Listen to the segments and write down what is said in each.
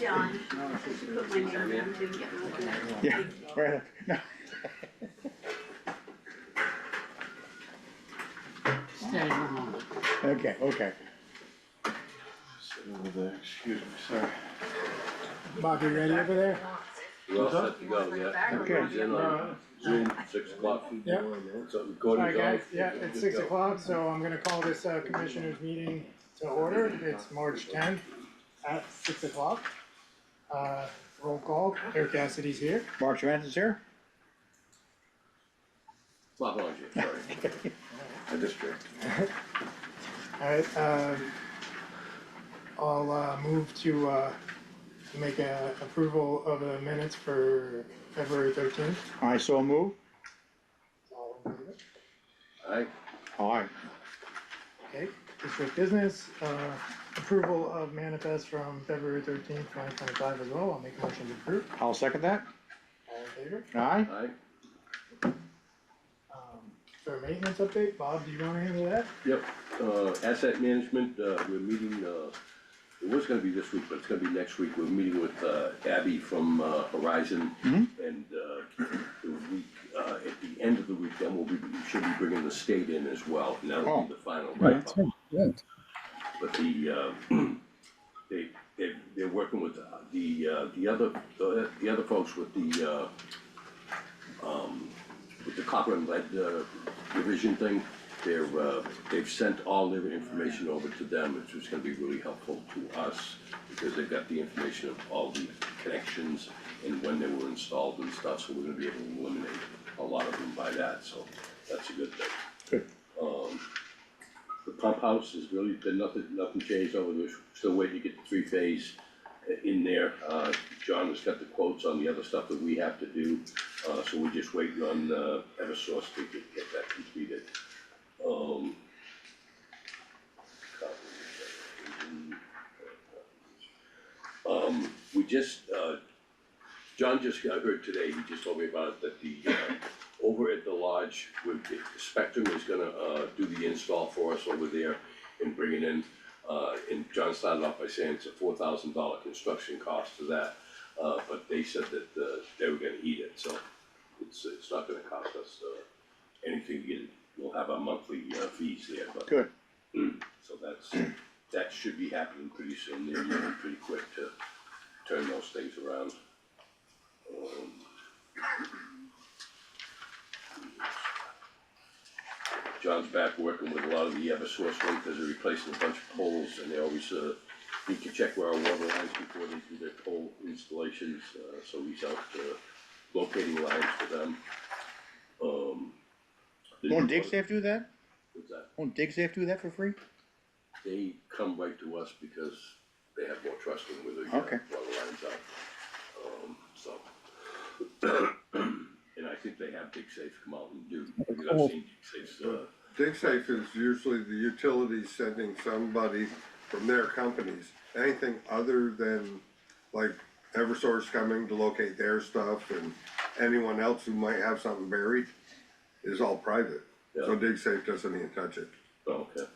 John, put my name down too, get my letter. Yeah, right. No. Stay one moment. Okay, okay. Sit over there, excuse me, sorry. Bob, you ready over there? We're all set to go, yeah. Okay. Everybody's in on Zoom, 6 o'clock. Yep. So Alright recording's guys, on. yeah, it's 6 o'clock, so I'm gonna call this Commissioners Meeting to order. It's March 10th at 6 o'clock. Roll call, Eric Cassidy's here. Mark Johansson's here. Bob Longier, sorry. I distract. Alright, I'll move to make a approval of the minutes for February 13th. I so move. All in favor? Aye, Aye. Okay, district business, approval of manifest from February 13th, 2025 as well. I'll make a motion to approve. I'll second that. All in favor? Aye. aye. For maintenance update, Bob, do you wanna handle that? Yep, asset management, we're meeting, it was gonna be this week, but it's gonna be next week. We're meeting with, Abby from, Horizon. And, the week, at the end of the week, then we should be bringing the state in as well, and that'll be the final wrap up. But they're working with the other folks with the copper and lead, revision thing. They've sent all their information over to them, which is gonna be really helpful to us, because they've got the information of all the connections and when they were installed and stuff, so we're gonna be able to eliminate a lot of them by that, so that's a good thing. Good. The pump house has really been nothing changed over there, still waiting to get the 3-phase in there. John has got the quotes on the other stuff that we have to do, so we're just waiting on, Eversource to get that completed. We just, John just got heard today, he just told me about it, that the, over at the lodge, with Spectrum is gonna, do the install for us over there and bring it in. And John started off by saying it's a $4,000 construction cost to that, but they said that, they were gonna eat it, so it's not gonna cost us, anything to get it. We'll have our monthly, fees there, but. Good. So that should be happening pretty soon, they're moving pretty quick to turn those things around. John's back working with a lot of the Eversource ones, because they're replacing a bunch of poles, and they always, need to check where our water lines before they do their pole installations, so he's out, locating lines for them. Won't DigSafe do that? What's that? Won't DigSafe do that for free? They come right to us because they have more trust in where the Okay. water lines are. So, and I think they have DigSafe come out and do, because I've seen DigSafe's, DigSafe is usually the utilities sending somebody from their companies. Anything other than like Eversource coming to locate their stuff and anyone else who might have something buried is all private. So Yeah. DigSafe doesn't even touch it. okay.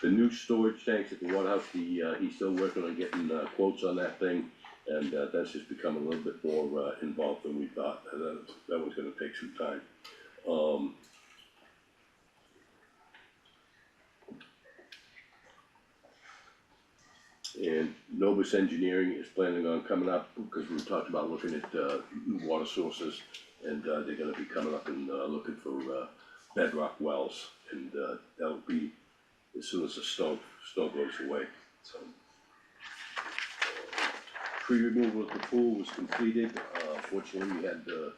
The new storage tanks at the water house, he's still working on getting, quotes on that thing, and, that's just become a little bit more, involved than we thought, that was gonna take some time. And Novus Engineering is planning on coming up, because we talked about looking at, new water sources, and, they're gonna be coming up and, looking for, bedrock wells, and, that'll be as soon as the snow goes away, so. Tree removal at the pool was completed, fortunately, we had a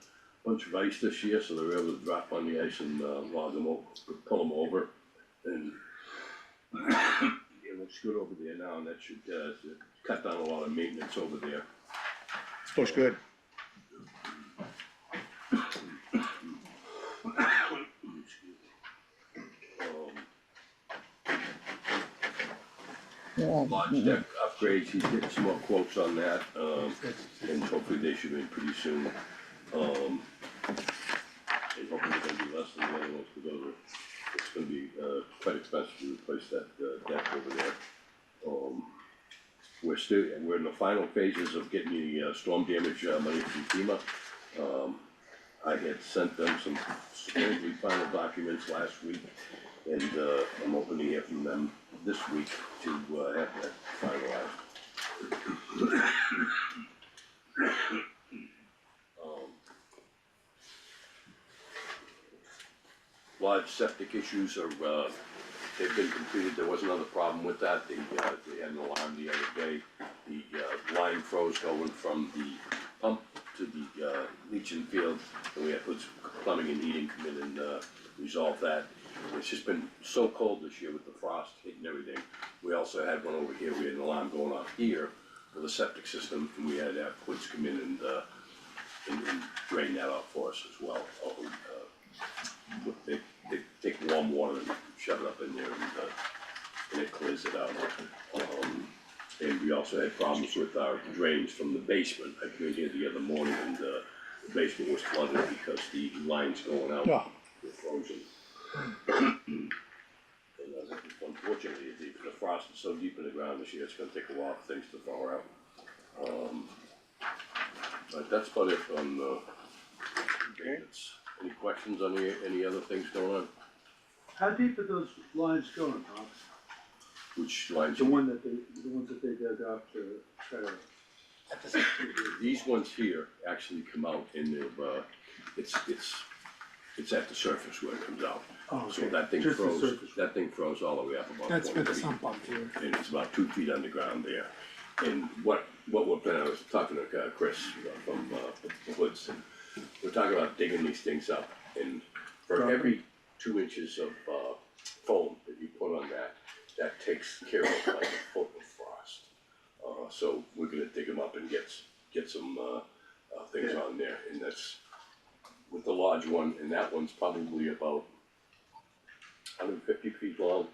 bunch of ice this year, so they were able to drop on the ice and, log them over, pull them over, and it looks good over there now, and that should, cut down a lot of maintenance over there. Looks good. Lodge deck upgrades, he's getting some more quotes on that, and hopefully they should be in pretty soon. And hopefully they're gonna be less than the other ones, because those are it's gonna be, quite expensive to replace that, deck over there. We're in the final phases of getting the, storm damage, money from FEMA. I had sent them some supposedly final documents last week, and, I'm hoping to hear from them this week to, have that finalized. Large septic issues are, they've been completed, there was another problem with that, they had an alarm the other day. The, line froze going from the pump to the, leaching field, and we had put some plumbing and heating come in and, resolve that. It's just been so cold this year with the frost hitting everything. We also had one over here, we had an alarm going off here for the septic system, and we had to have Quince come in and drain that out for us as well. They take warm water and shove it up in there and it clears it out. And we also had problems with our drains from the basement. I came in here the other morning and the basement was flooded because the lines going out Yeah. were frozen. And unfortunately, the frost is so deep in the ground this year, it's gonna take a while for things to thaw out. But that's about it on maintenance. Any questions on any other things going on? How deep are those lines going, Tom? Which lines? The ones that they dug up to try to. These ones here actually come out and they're, it's at the surface where it comes out. Oh, So okay. that thing Just the froze, surface. that thing froze all the way up about That's 20 for the feet. sump pump here. And it's about 2 feet underground there. And what we're planning, I was talking to Chris from the Woods, and we're talking about digging these things up. And for every 2 inches of foam that you put on that takes care of like a foot of frost. So we're gonna dig them up and get some things on there, and that's with the large one, and that one's probably about 150 feet long.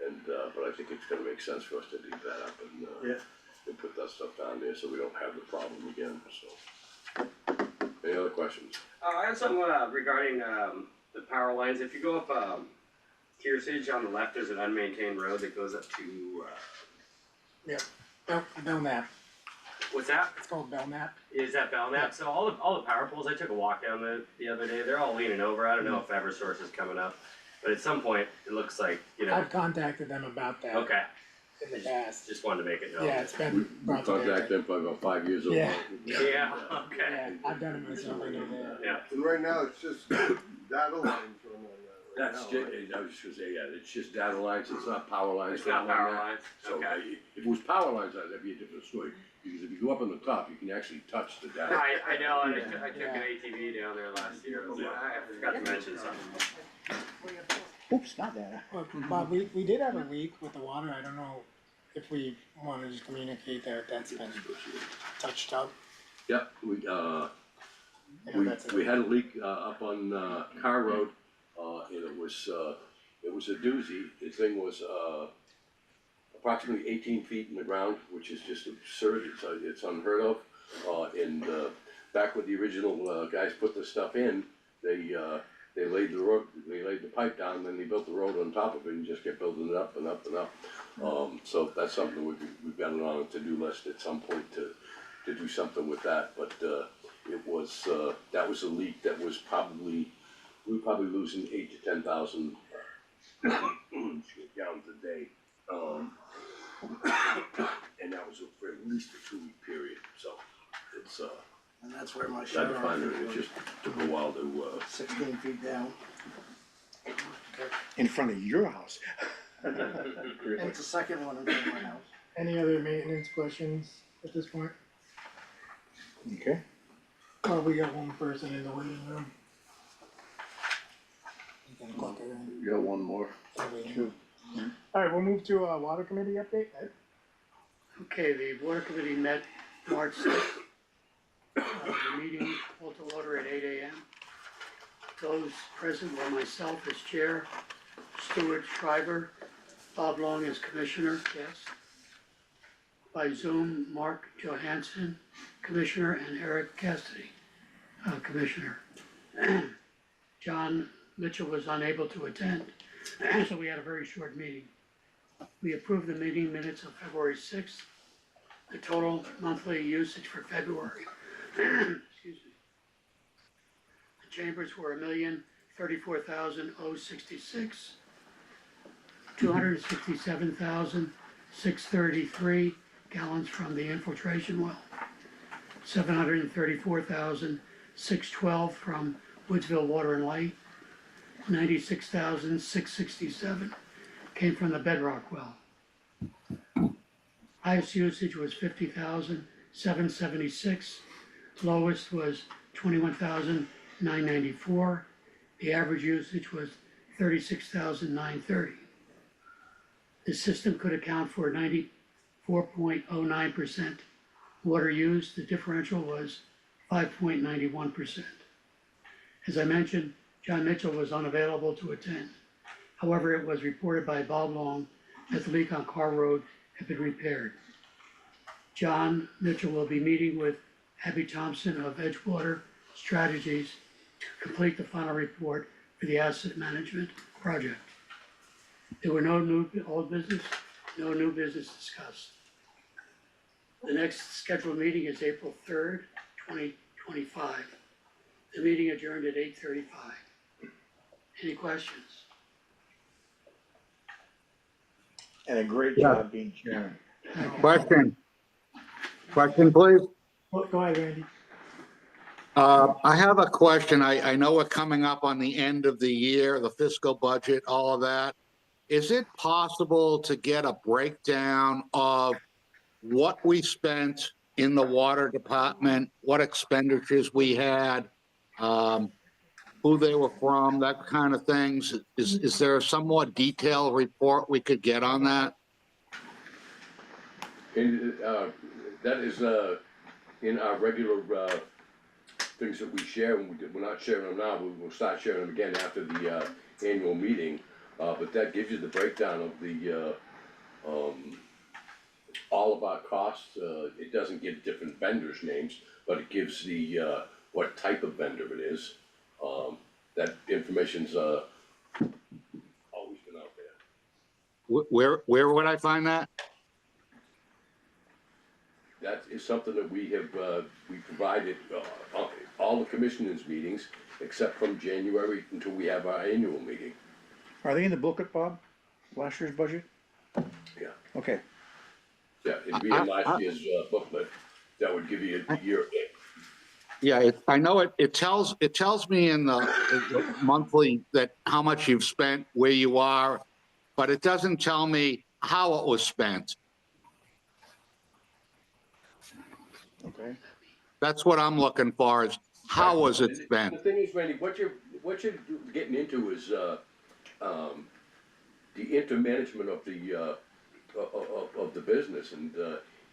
And but I think it's gonna make sense for us to dig that up and and put that stuff down there so we don't have the problem again, so. Any other questions? I have something regarding the power lines. If you go up Kearsage on the left, there's an unmaintained road that goes up to Belknap, what's that? it's called Belknap. Is that Belknap? So all the power poles. I took a walk down the other day. They're all leaning over. I don't know if EverSource is coming up, but at some point it looks like I've contacted them about that Okay. in the past. Just wanted to make it known. Yeah, it's We been brought to their contacted them for about 5 years. Yeah. Yeah. Okay. Yeah, I've done it myself, I know that. Yeah. And right now, it's just data lines running on that right That's now, just, right? I was just gonna say, yeah, it's just data lines, it's not power lines. It's not running on power that. lines. So Okay. if it was power lines, that'd be a different story, because if you go up on the top, you can actually touch the data. I know. And I took an ATV down there last year. I forgot to mention something. Oops, not that. Bob, we did have a leak with the water, I don't know if we wanna just communicate that that's been touched up. Yep, You know, that's we had a leak, up on, Carr Road, and it was a doozy. The thing was, approximately 18 feet in the ground, which is just absurd, it's unheard of. And back when the original, guys put this stuff in, they laid the pipe down, then they built the road on top of it and just kept building it up and up and up. So that's something we've got it on a to-do list at some point to do something with that, but, it was, that was a leak that was we were probably losing 8,000 to 10,000 gallons a day. And that was for at least a 2-week period, so it's, And that's where my that shower. finder, it just took a while to, 16 feet down. In front of your house. And it's the second one in front of my house. Any other maintenance questions at this point? Okay. We got one person in the waiting room. You can clock her in. You got one more. Alright, we'll move to water committee update. Ed? Okay, the water committee met March 6th. The meeting called to order at 8 AM. Those present were myself as chair, Stuart Schreiber, Bob Long as commissioner, yes. By Zoom, Mark Johansson, commissioner, and Eric Cassidy, commissioner. John Mitchell was unable to attend So we had a very short meeting. We approved the meeting minutes of February 6th. The total monthly usage for February, excuse me. The chambers were 1,034,066, 267,633 gallons from the infiltration well, 734,612 from Woodsville Water and Light, 96,667 came from the bedrock well. Highest usage was 50,776, lowest was 21,994. The average usage was 36,930. The system could account for 94.09% water used. The differential was 5.91%. As I mentioned, John Mitchell was unavailable to attend. However, it was reported by Bob Long that the leak on Carr Road had been repaired. John Mitchell will be meeting with Abby Thompson of Edgewater Strategies to complete the final report for the asset management project. There were no new old business, no new business discussed. The next scheduled meeting is April 3rd, 2025. The meeting adjourned at 8:35. Any questions? And a great job being chairman. Question, please. Go ahead, Randy. I have a question. I know we're coming up on the end of the year, the fiscal budget, all of that. Is it possible to get a breakdown of what we spent in the water department, what expenditures we had, who they were from, that kind of things? Is there some more detailed report we could get on that? And, that is, in our regular, things that we share, and we're not sharing them now, but we'll start sharing them again after the, annual meeting. But that gives you the breakdown of the, all of our costs. It doesn't give different vendors' names, but it gives the, what type of vendor it is. That information's, always been out there. Where would I find that? That is something that we have, we provided, all the commissioners' meetings, except from January until we have our annual meeting. Are they in the booklet, Bob? Last year's budget? Yeah. Okay. Yeah, it'd be in last year's, booklet, that would give you a year. Yeah, I know it tells me in the monthly that how much you've spent, where you are, but it doesn't tell me how it was spent. Okay. That's what I'm looking for, is how was it The spent? thing is, Randy, what you're getting into is, the intermanagement of the, of the business, and,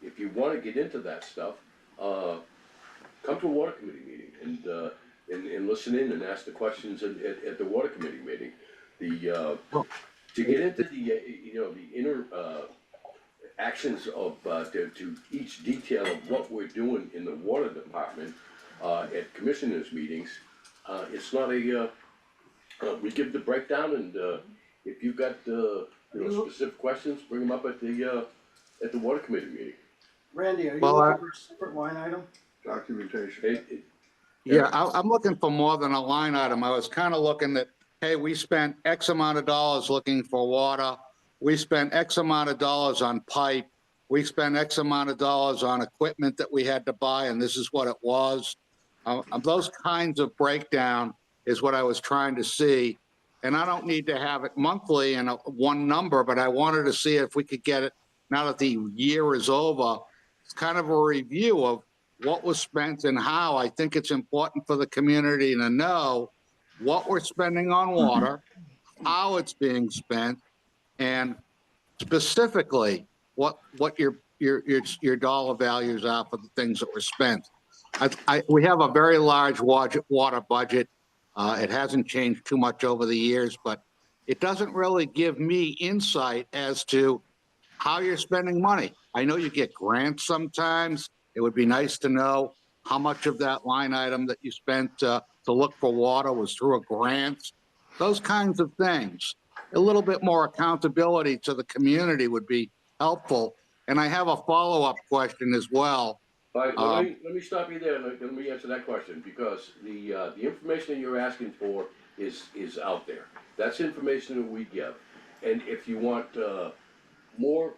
if you wanna get into that stuff, come to a water committee meeting and listen in and ask the questions at the water committee meeting. To get into the, the inner, actions of, to each detail of what we're doing in the water department, at commissioners' meetings, it's not a, we give the breakdown, and, if you've got, specific questions, bring them up at the water committee meeting. Randy, are you Well, looking for a separate line item? Documentation. Yeah, I'm looking for more than a line item. I was kind of looking at, hey, we spent X amount of dollars looking for water. We spent X amount of dollars on pipe. We spent X amount of dollars on equipment that we had to buy, and this is what it was. Those kinds of breakdown is what I was trying to see. And I don't need to have it monthly in one number, but I wanted to see if we could get it now that the year is over. It's kind of a review of what was spent and how. I think it's important for the community to know what we're spending on water, how it's being spent, and specifically what your dollar values are for the things that were spent. We have a very large water budget. It hasn't changed too much over the years, but it doesn't really give me insight as to how you're spending money. I know you get grants sometimes. It would be nice to know how much of that line item that you spent to look for water was through a grant. Those kinds of things. a little bit more accountability to the community would be helpful. And I have a follow-up question as well. All right, let me stop you there, and let me answer that question, because the information that you're asking for is out there. That's information that we give, and if you want, more,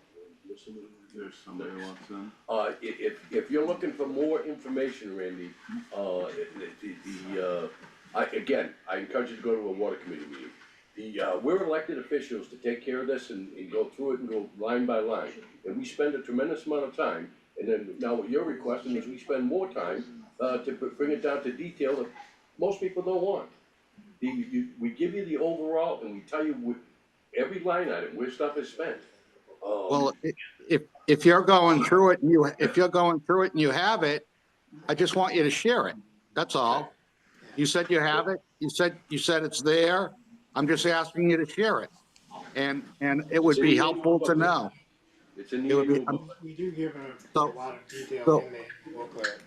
There's somebody who wants in. if you're looking for more information, Randy, again, I encourage you to go to a water committee meeting. We're elected officials to take care of this and go through it and go line by line, and we spend a tremendous amount of time. And then now what you're requesting is we spend more time, to bring it down to detail that most people don't want. We give you the overall and we tell you every line item, where stuff is spent. Well, if you're going through it and you have it, I just want you to share it. That's all. You said you have it. You said it's there. I'm just asking you to share it. And it would be helpful to know. It's in It the would be- annual book. We do give a So- lot of detail so- in the booklet.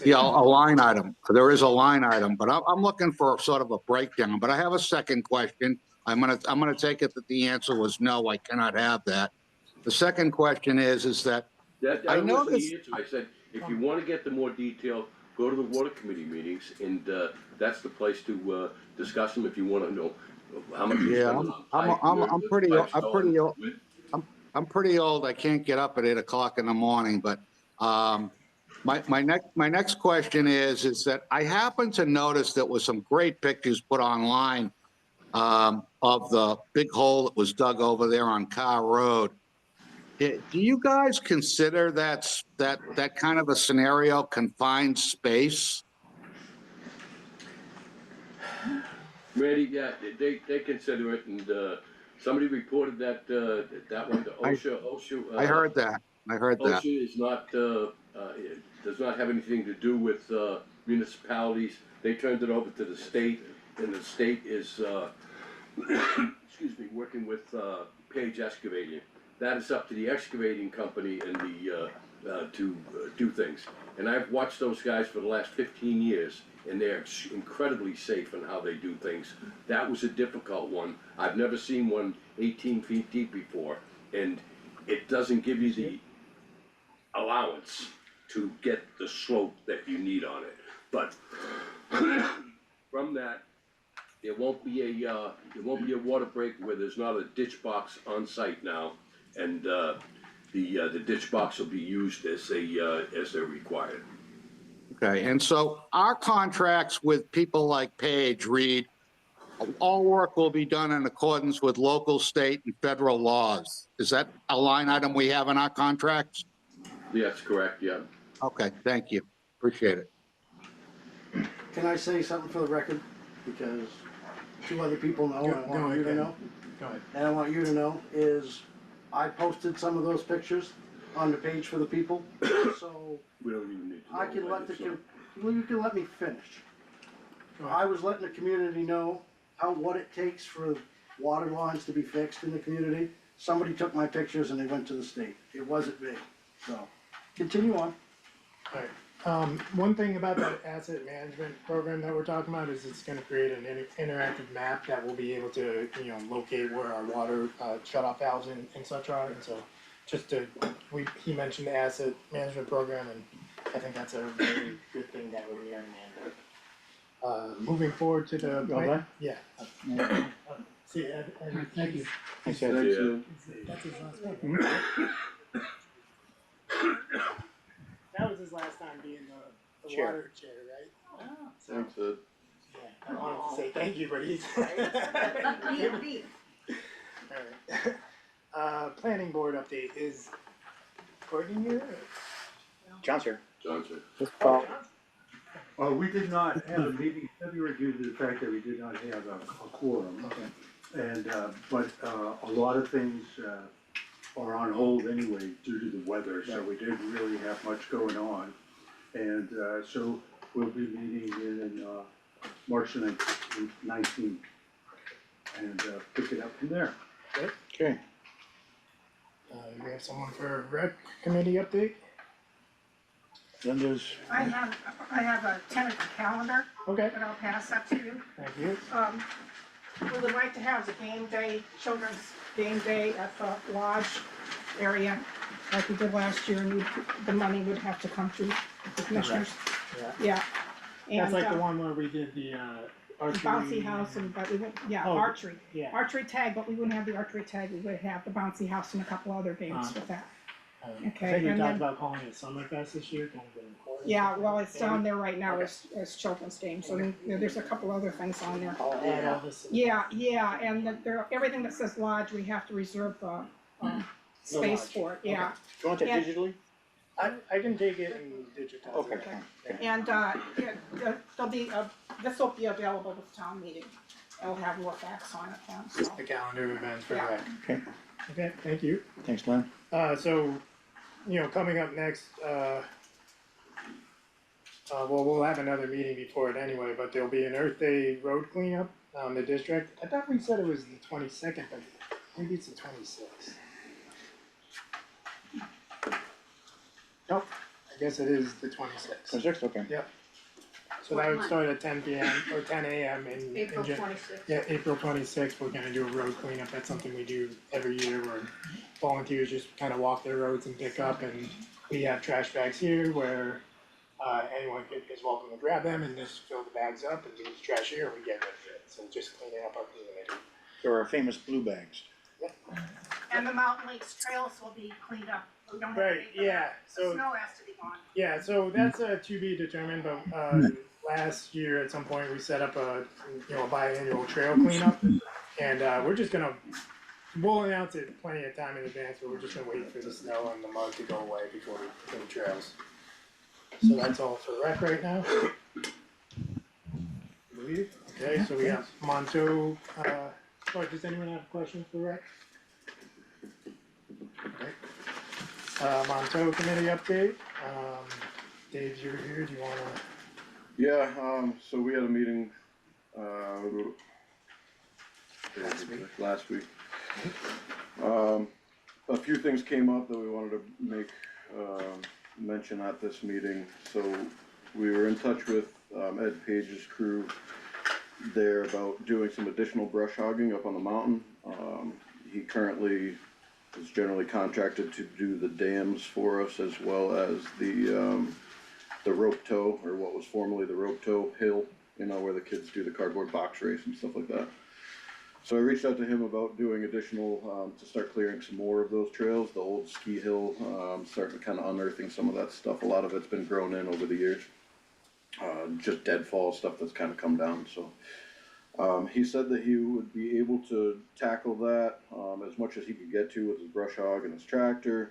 Yeah, a line item. There is a line item, but I'm looking for sort of a breakdown. But I have a second question. I'm gonna take it that the answer was no, I cannot have that. The second question is that That I wasn't noticed- the answer. I said, if you wanna get the more detail, go to the water committee meetings, and, that's the place to, discuss them if you wanna know how much you Yeah, spend on pipe, where I'm the pretty pipe's I'm pretty going, old. with- I'm pretty old. I can't get up at 8 o'clock in the morning, but my next question is that I happen to notice there was some great pictures put online of the big hole that was dug over there on Carr Road. Do you guys consider that kind of a scenario confined space? Randy, yeah, they consider it, and, somebody reported that one to OSHA. I heard that. OSHA is not, it does not have anything to do with, municipalities. They turned it over to the state, and the state is, excuse me, working with, Page Excavating. That is up to the excavating company and to do things. And I've watched those guys for the last 15 years, and they're incredibly safe in how they do things. That was a difficult one. I've never seen one 18 feet deep before, and it doesn't give you the allowance to get the slope that you need on it. But from that, there won't be a water break where there's not a ditch box on site now, and the ditch box will be used as they're required. Okay, and so our contracts with people like Page read, all work will be done in accordance with local, state, and federal laws. Is that a line item we have in our contracts? That's correct, yeah. Okay, thank you. Appreciate it. Can I say something for the record? Because two other people know, and I Go want you to ahead. know. Go ahead. And I want you to know is I posted some of those pictures on the page for the people, so We don't even need to know. I can let well, you can let me finish. Go ahead. I was letting the community know what it takes for water lines to be fixed in the community. Somebody took my pictures and they went to the state. It wasn't me, so continue on. Alright, one thing about that asset management program that we're talking about is it's gonna create an interactive map that will be able to, locate where our water, shut-off valves and such are, and so he mentioned the asset management program, and I think that's a very good thing that we're hearing, and, moving forward to the. Okay. Yeah. See, and Thank you. Thanks, Yeah. that's his last one. That was his last time being the Chair. water chair, right? So, Thanks, Ed. yeah, I wanted to say thank you, but he's. Alright. Planning board update is Courtney here? John's here. Johnson. We did not have a meeting in February due to the fact that we did not have a quorum. And, but, a lot of things, are on hold anyway due to the weather, so we didn't really have much going on. And, so we'll be meeting in, March 19th and, pick it up from there. Okay. We have someone for rec committee update? Then there's, I have a tentative calendar Okay, that I'll pass up to you. thank you. we would like to have the game day, children's game day at the lodge area, like we did last year, and the money would have to come through the commissioners, Yeah, yeah. that's And, like the one where we did the, the archery. bouncy house and, but we wouldn't, yeah, Oh, archery. Yeah. Archery tag, but we wouldn't have the archery tag, we would have the bouncy house and a couple other games with that. I Okay, think we and talked then- about calling it Summerfest this year, kind of getting quarters. Yeah, well, it's down there right now as children's games, so you know, there's a couple other things on there. I'll add all this. Yeah, and everything that says lodge, we have to reserve the, space lodge. for it, yeah. Do you want that Yeah. digitally? I can take it and digitize Okay. it. And, there'll be, this will be available with town meeting, it'll have more facts on it then, so. Just the calendar of events for Yeah. that. Okay. Okay, thank you. Thanks, Glenn. So, you know, coming up next, well, we'll have another meeting before it anyway, but there'll be an Earth Day road cleanup on the district. I thought we said it was the 22nd, but maybe it's the 26th. Nope, I guess it is the 26th. 26, okay. So that would start at 10 p.m. or 10 a.m. in April Jan- 26th. Yeah, April 26th, we're gonna do a road cleanup. That's something we do every year where volunteers just kind of walk their roads and pick up, and we have trash bags here where anyone is welcome to grab them and just fill the bags up and leave the trash here and we get rid of it. So just cleaning up our community. There are famous blue bags. And the Mountain Lakes trails will be cleaned up, we don't have Right, any for yeah, that. The so, snow has to be gone. yeah, so that's to be determined, but last year at some point we set up a, you know, a biannual trail cleanup. And we're just gonna, we'll announce it plenty of time in advance, but we're just gonna wait for the snow and the mud to go away before we clean trails. So that's all for the rec right now. I believe, okay, so we got Monto, does anyone have questions for rec? Okay. Monto committee update, Dave, you're here, do you wanna? Yeah, so we had a meeting, last week. A few things came up that we wanted to make, mention at this meeting. So we were in touch with, Ed Page's crew there about doing some additional brush hogging up on the mountain. He currently is generally contracted to do the dams for us as well as the rope tow, or what was formerly the rope tow hill, you know, where the kids do the cardboard box race and stuff like that. So I reached out to him about doing additional, to start clearing some more of those trails, the old ski hill, starting to kind of unearthing some of that stuff. A lot of it's been grown in over the years. Just deadfall stuff that's kind of come down, so. He said that he would be able to tackle that, as much as he could get to with his brush hog and his tractor.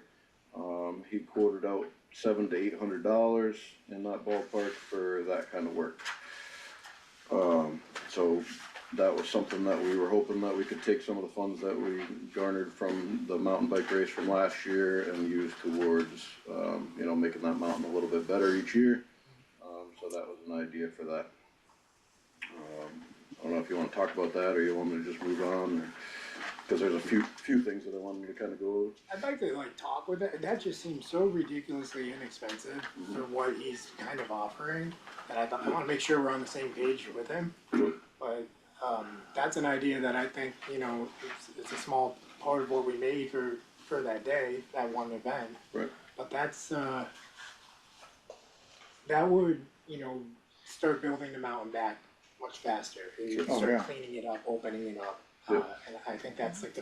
He quoted out $700 to $800 in that ballpark for that kind of work. So that was something that we were hoping that we could take some of the funds that we garnered from the mountain bike race from last year and use towards, you know, making that mountain a little bit better each year. So that was an idea for that. I don't know if you wanna talk about that or you want me to just move on, or, cause there's a few things that I wanted to kinda go over. I'd like to like talk with it, that just seems so ridiculously inexpensive for what he's kind of offering, that I wanna make sure we're on the same page with him. But, that's an idea that I think, you know, it's a small part of what we made for that day, that one event. Right. But that's, that would, you know, start building the mountain back much faster, you Oh, start yeah. cleaning it up, opening it up. Yeah. And I think that's like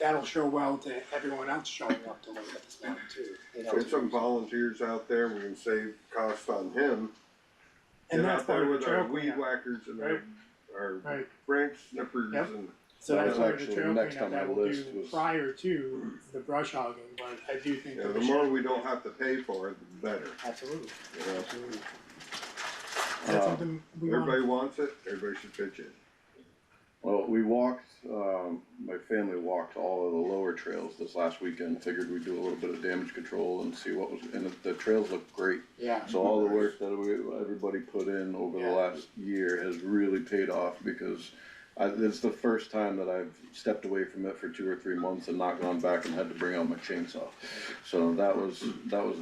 that'll show well to everyone else showing up to look at this mountain too, you know. Get some volunteers out there, we can save cost on him. And Get that's out there part of the with our trail weed cleanup. whackers and Right. our Right. branch snippers Yep. and. So That that's was part of the actually trail next cleanup on my that we'll list do was- prior to the brush hogging, but I do think Yeah, that the we more should. we don't have to pay for it, the better. Absolutely, You know? absolutely. That's something we want. Everybody wants it, everybody should pitch in. Well, we walked, my family walked all of the lower trails this last weekend, figured we'd do a little bit of damage control and see what was, and the trails look great. Yeah, So all the work that everybody put in over the Yeah. last year has really paid off, because it's the first time that I've stepped away from it for 2 or 3 months and not gone back and had to bring out my chainsaw. So that was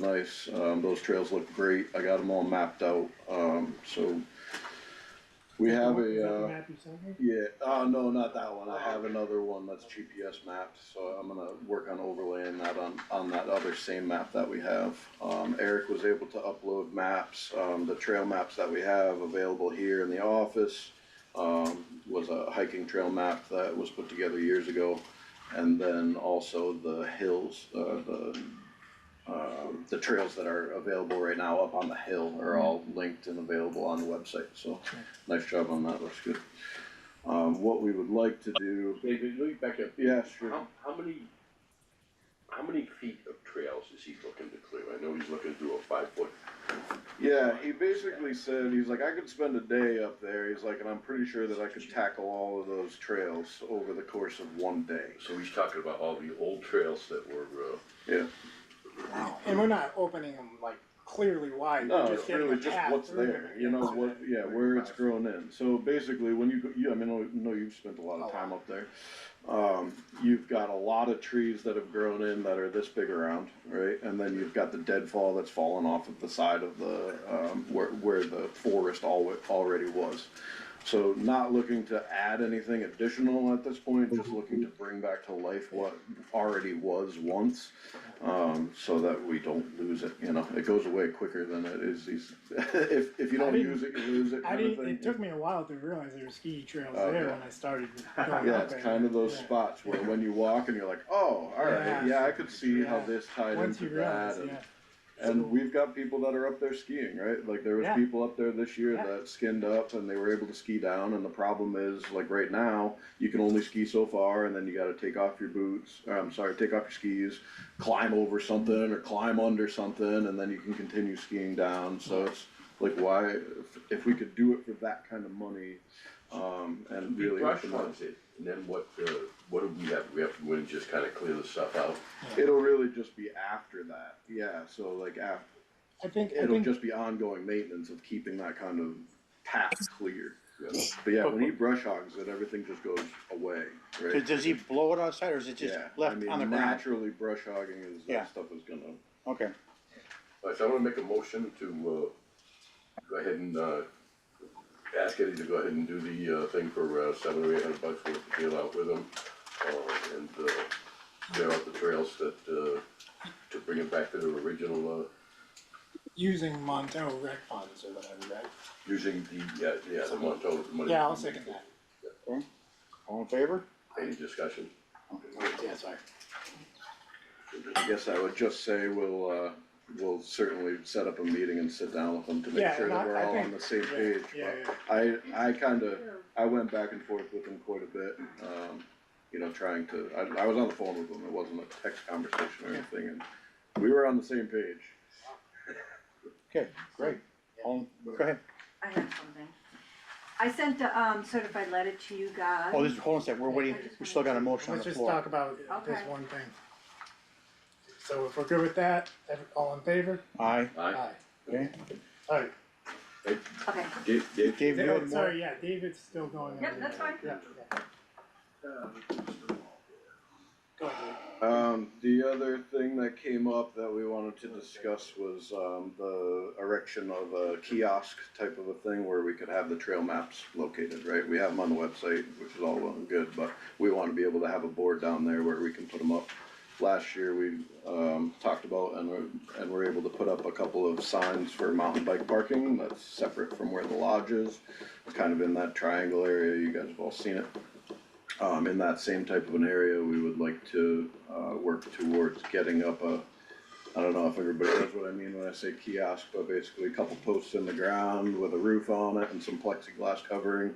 nice, those trails look great, I got them all mapped out, so We Is that have the one- is that the a, map you sent me? yeah, no, not that one, I have another one that's GPS mapped, so I'm gonna work on overlaying that on that other same map that we have. Eric was able to upload maps, the trail maps that we have available here in the office, was a hiking trail map that was put together years ago. And then also the hills, the trails that are available right now up on the hill are all linked and available on the website, so nice job on that, looks good. What we would like to do, David, let me back up. yeah, sure. How many feet of trails is he looking to clear? I know he's looking to do a 5 foot. Yeah, he basically said, he's like, I could spend a day up there, he's like, and I'm pretty sure that I could tackle all of those trails over the course of one day. So he's talking about all the old trails that were, Yeah, And we're not opening them like clearly wide, no, we're it's just getting really a just path what's through there, you know, what, yeah, where it's grown in. So basically, when I mean, I know you've spent a lot of time up there. You've got a lot of trees that have grown in that are this big around, right? And then you've got the deadfall that's fallen off of the side of the, where the forest already was. So not looking to add anything additional at this point, just looking to bring back to life what already was once, so that we don't lose it, you know, it goes away quicker than it is these, if you don't use it, you lose it I kind of didn't, thing. it took me a while to realize there were ski trails Oh, there yeah. when I started going Yeah, up it's there. kind of those Yeah. spots where when you walk and you're like, oh, alright, Yeah. yeah, I could see how Yeah. this tied Once into you realize, that, yeah. and we've got people that are up there skiing, right? Like there was Yeah. people up there this year Yeah. that skinned up and they were able to ski down, and the problem is, like right now, you can only ski so far, and then you gotta take off your boots, take off your skis, climb over something or climb under something, and then you can continue skiing down, so it's like, why, if we could do it for that kind of money, and he really. brush hogs it, and then what do we have? We have to go in and just kinda clear the stuff out? It'll really just be after that, yeah, so like I think, it'll just be ongoing maintenance of keeping that kind of path clear. Yeah. But yeah, when he brush hogs it, everything just goes away, right? Does he blow it outside, or is it just Yeah, I left mean, on the ground? naturally brush hogging is, Yeah. that stuff is gonna, Okay, Alright, so I'm gonna make a motion to, go ahead and, ask Eddie to go ahead and do the, thing for, $700 or $800 worth of deal out with him. And, clear out the trails that, to bring it back to the original, using Montel rec funds or whatever, right? using the, the Monto money. Yeah, I'll second that. all in favor? Any discussion? Yeah, sorry. I guess I would just say we'll certainly set up a meeting and sit down with them to make Yeah, sure and that we're I all on think- the same yeah, page, yeah, but I went back and forth with him quite a bit, you know, trying to, I was on the phone with him, it wasn't a text conversation or anything, and we were on the same page. Okay, great. Go ahead. I have something. I sent a certified letter to you guys. Oh, hold on a sec, we're waiting, we still got a motion on Let's the just floor. talk about this Okay. one thing. So if we're good with that, all in favor? Aye, Aye. okay. Alright, Okay, Dave, Dave, you had more? sorry, yeah, David's still going. Yep, over that's there. fine. Yeah, yeah. Go ahead. The other thing that came up that we wanted to discuss was, the erection of a kiosk type of a thing where we could have the trail maps located, right? We have them on the website, which is all well and good, but we wanna be able to have a board down there where we can put them up. Last year, we, talked about and we're able to put up a couple of signs for mountain bike parking that's separate from where the lodge is. It's kind of in that triangle area, you guys have all seen it. In that same type of an area, we would like to, work towards getting up I don't know if everybody knows what I mean when I say kiosk, but basically a couple posts in the ground with a roof on it and some plexiglass covering,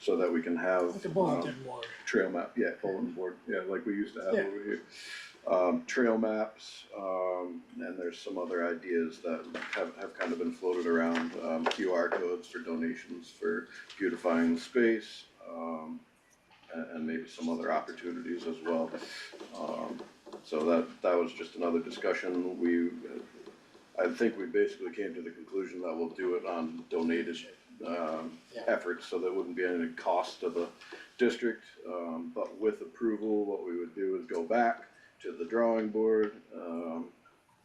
so that we can have. Like a bulletin board. Trail map, yeah, bulletin board, yeah, like we used to have Yeah. over here. Trail maps, and there's some other ideas that have kind of been floated around, QR codes for donations for beautifying the space, and maybe some other opportunities as well. So that was just another discussion, I think we basically came to the conclusion that we'll do it on donated, efforts, so there wouldn't be any cost to the district. But with approval, what we would do is go back to the drawing board,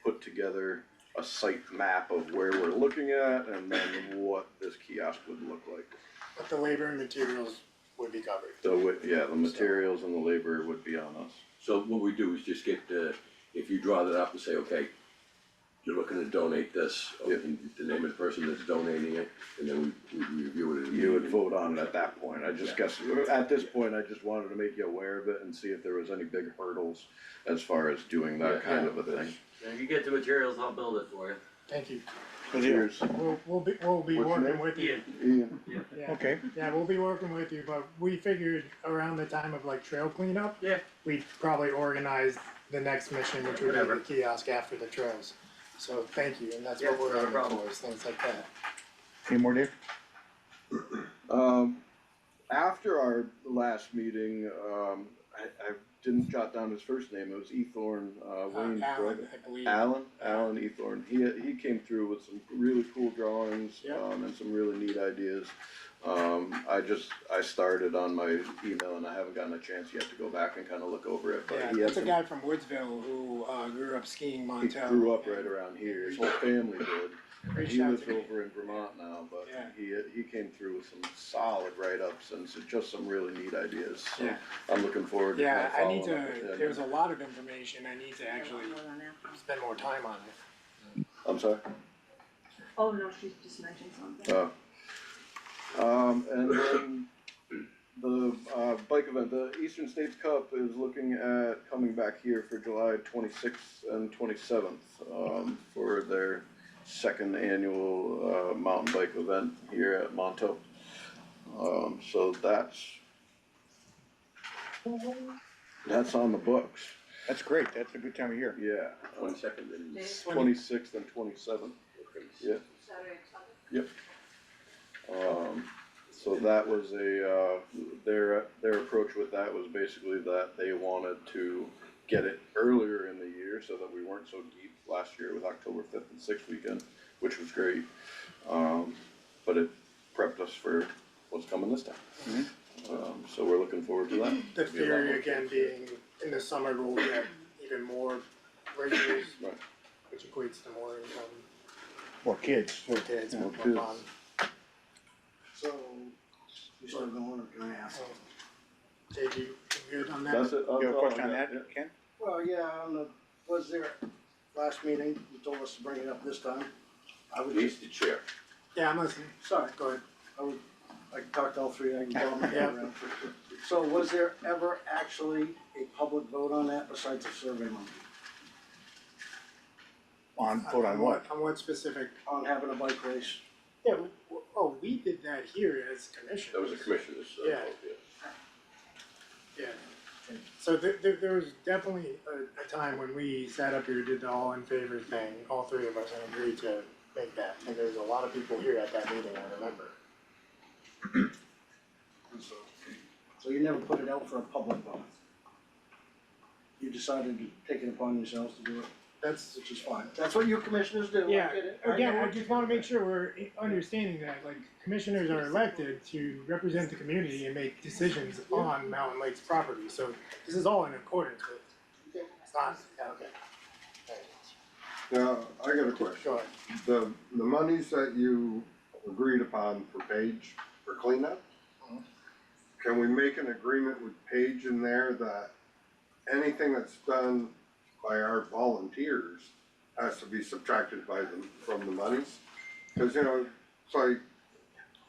put together a site map of where we're looking at, and then what this kiosk would look like. But the labor and materials would be covered. The materials and the labor would be on us. So what we do is just get, if you draw that up and say, okay, you're looking to donate this, or the name of the person that's donating it, and then we review it. You would vote on it at that point. I just guess, at this point, I just wanted to make you aware of it and see if there was any big hurdles as far as doing that kind of a thing. If you get the materials, I'll build it for you. Thank you. Cheers. We'll be What's your working name? with you. Ian, Yeah. Okay. Yeah, we'll be working with you, but we figured around the time of like trail cleanup. Yeah. We'd probably organize the next mission, which would be Whatever. the kiosk after the trails. So thank you, and that's what Yeah, we're not a aiming problem. for, is things like that. Any more, Dave? After our last meeting, I didn't jot down his first name, it was Ethorn, Wayne's Alan, brother. I believe. Alan Ethorn, he came through with some really cool drawings, Yeah. and some really neat ideas. I started on my email and I haven't gotten a chance yet to go back and kinda look over it, but Yeah, he had that's a some, guy from Woodsville who, grew up skiing he Montel. grew up right around here, his whole family did. Reached He out lives to me. over in Vermont now, but Yeah. he came through with some solid write-ups and just some really neat ideas, so Yeah. I'm looking forward to Yeah, I need following up with to, him. there's a lot of information, I need to actually spend more time on it. I'm sorry? Oh, no, she just mentioned something. And then the, bike event, the Eastern States Cup is looking at coming back here for July 26th and 27th, for their second annual, mountain bike event here at Montauk. So that's on the books, That's great, that's a good time of year. yeah. 22nd and. Dave? 26th and 27th. Yeah. Saturday, Sunday? So that was their approach with that was basically that they wanted to get it earlier in the year so that we weren't so deep last year with October 5th and 6th weekend, which was great. But it prepped us for what's coming this time. So we're looking forward to that. The It'll be a lot theory more again fun. being in the summer we'll get even more racers, Right. which equates to more income, More kids. more kids, more kids. fun. So, you start going, or can I ask? Jake, you good on that? That's it. You have a That's all I question on got, that, yeah. Ken? Well, yeah, I don't know, was there, last meeting, you told us to bring it up this time? I would He's just, the chair. Yeah, I'm listening. sorry, Go ahead. I can talk to all three, I can tell them. Yeah. So was there ever actually a public vote on that besides the survey money? Vote on what? On what specific? On having a bike race? Yeah, we did that here as commission. That was a commissioner's, Yeah. Yeah. So there was definitely a time when we sat up here, did the all in favor thing, all three of us, and agreed to make that. And there was a lot of people here at that meeting, I remember. So you never put it out for a public vote? You decided to take it upon yourselves to do it, That's, which is fine. That's what you commissioners do, I yeah, get it. again, know I what just you wanna do. make sure we're understanding that, like, commissioners are elected to represent the community and make decisions on Mountain Lake's property, so this is all in accordance with. It's not, yeah, okay. Now, I got a question. Go ahead. The monies that you agreed upon for Page for cleanup, can we make an agreement with Page in there that anything that's done by our volunteers has to be subtracted from the monies? Cause you know, it's like,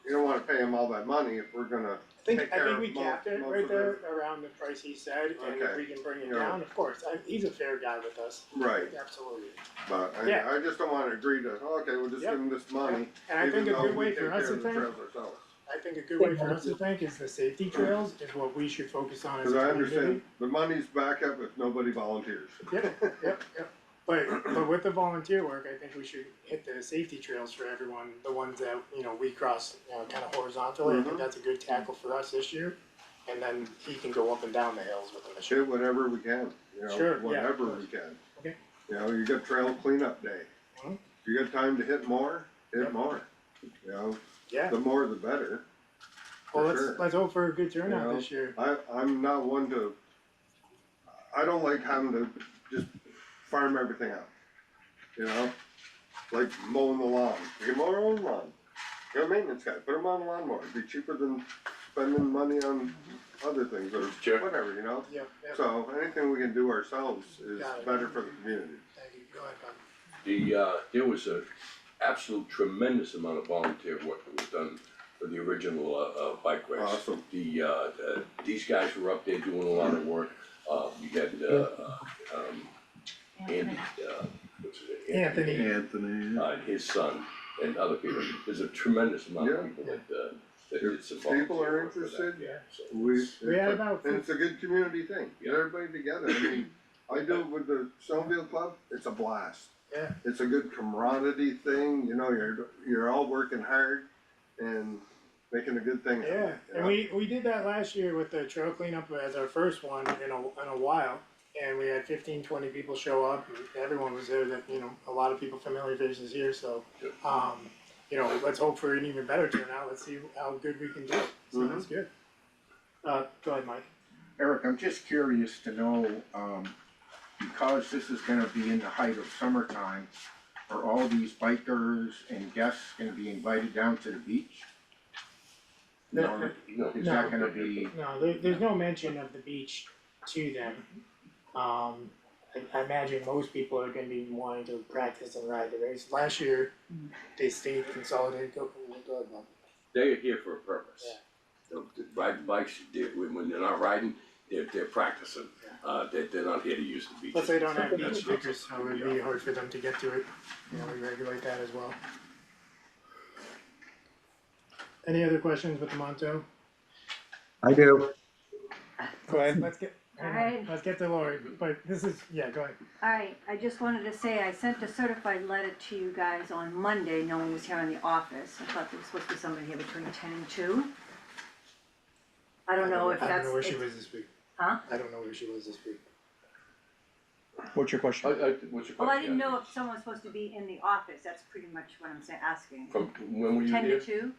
you don't wanna pay them all that money if we're gonna I take care think of we capped it most right of there around the price he said, and if Okay. we can bring it Yeah. down, of course, he's a fair guy with us, Right, absolutely. but Yeah. I just don't wanna agree to, okay, we'll just Yep. give them this money, And I think even a though good we way take for care us to of the think, trails ourselves. I think a good way for us to think is the safety trails is what we should focus on as Cause a I community. understand, the money's back up if nobody volunteers. Yep. But with the volunteer work, I think we should hit the safety trails for everyone, the ones that, you know, we cross, you know, kind of horizontally, I think that's a good tackle for us this year. And then he can go up and down the hills with the machine. Hit whatever we can, you Sure, know, yeah, of whatever course. we can. Okay. You know, you got trail cleanup day. Mhm. If you got time to hit more, hit Yep. more. You know, Yeah, the more the better. well, For sure. let's hope for a good turnout You know, this year. I'm not one to, I don't like having to just farm everything out. You know, like mowing the lawn, you can mow your own lawn. You're a maintenance guy, put them on a lawnmower, it'd be cheaper than spending money on other things or Sure. whatever, you know? Yep, yep, So anything we can do ourselves is Got it. better for the community. thank you, go ahead, Bob. There was a absolute tremendous amount of volunteer work that was done for the original, bike race. Awesome. These guys were up there doing a lot of work, we had, Andy, what's his name? Anthony. Anthony. His son and other people, there's a tremendous amount of Yeah. people that did some If people volunteer are work for that, interested, yeah, so. We had about, and it's a good community thing, get everybody together, I mean, I do it with the snowmobile club, it's a blast. Yeah. It's a good camaraderie thing, you know, you're all working hard and making a good thing. yeah, and we did that last year with the trail cleanup as our first one in a while. And we had 15, 20 people show up, and everyone was there that, you know, a lot of people familiar faces here, so, you know, let's hope for an even better turnout, let's see how good we can do, so that's good. Go ahead, Mike. Eric, I'm just curious to know, because this is gonna be in the height of summertime, are all these bikers and guests gonna be invited down to the beach? No, Or is that gonna be, no, there's no mention of the beach to them. I imagine most people are gonna be wanting to practice and ride the race. Last year, they stayed consolidated, go ahead, Bob. They're here for a purpose. Riding bikes, when they're not riding, they're practicing, they're not here to use the beach. Plus they don't have beach stickers, so it'd be hard for them to get to it, you know, we regulate that as well. Any other questions with the Monto? I do. Go ahead. Let's get, Alright. let's get to Lori, but this is, yeah, go ahead. Alright, I just wanted to say, I sent a certified letter to you guys on Monday, no one was here in the office, I thought there was supposed to be somebody here between 10 and 2. I don't know if I that's. don't know where she was this week. Huh? I don't know where she was this week. what's your question? What's your question? Well, I didn't know if someone was supposed to be in the office, that's pretty much what I'm asking. From, when were you 10 here? to 2?